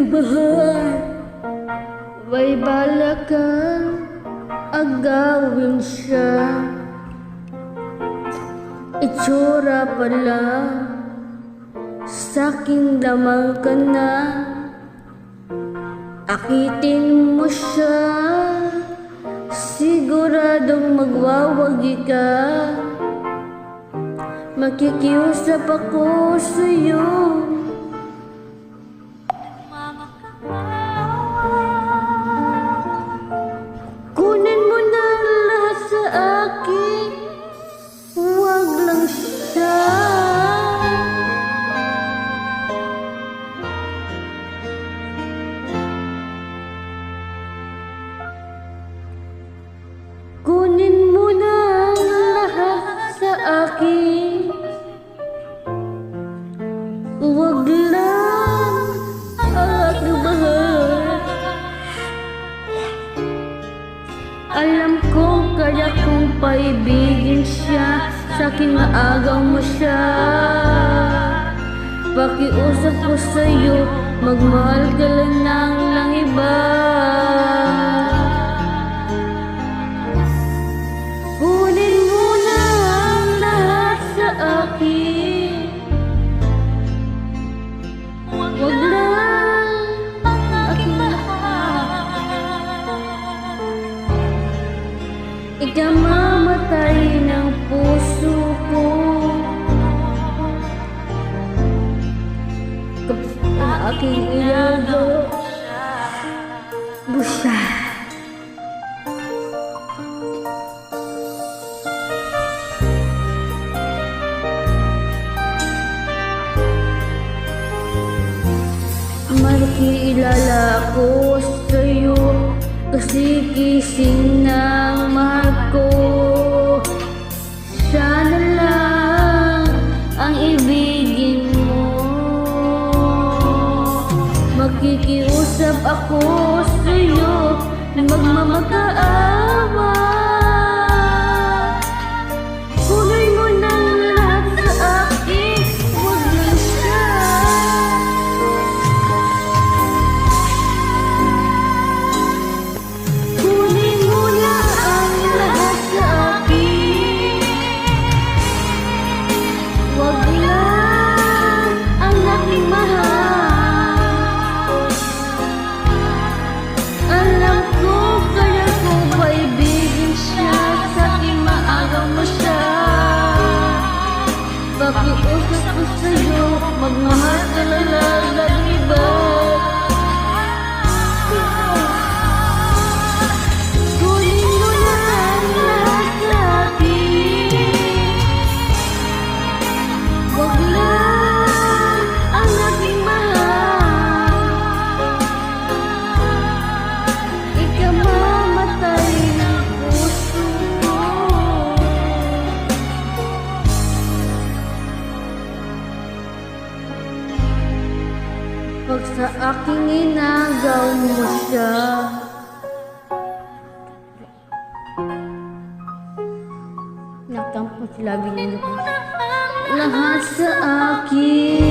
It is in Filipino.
mahal, may balak kang agawin siya. Itsura pa lang, sa'king lamang ka na. Akitin mo siya, siguradong magwawagi ka. Makikiusap ako sa'yo, kunin mo na lahat sa akin, huwag lang siya. Kunin mo na lahat sa akin, huwag lang ang aking mahal. Alam ko kaya kung paibigin siya, sa'kin maagaw mo siya. Pakiusap ko sa'yo, magmahal ka lang ng iba. Kunin mo na ang lahat sa akin, huwag lang ang aking mahal. Ikamamatay ng puso ko kapag ang aking ilago mo siya. Makikilala ko sa'yo kasi gising ng mahal ko. Sana lang ang ibigin mo. Makikiusap ako sa'yo, magmamakaawa. Kunin mo na lahat sa akin, huwag lang siya. Kunin mo na ang lahat sa akin, huwag lang ang aking mahal. Alam ko kaya kung paibigin siya, sa'king maagaw mo siya. Pakiusap ko sa'yo, magmahal ka na lang ng iba. Kunin mo na ang lahat sa akin, huwag lang ang aking mahal. Ikamamatay ng puso ko pag sa aking inagaw mo siya. Nagtampo sila binigay lahat sa akin.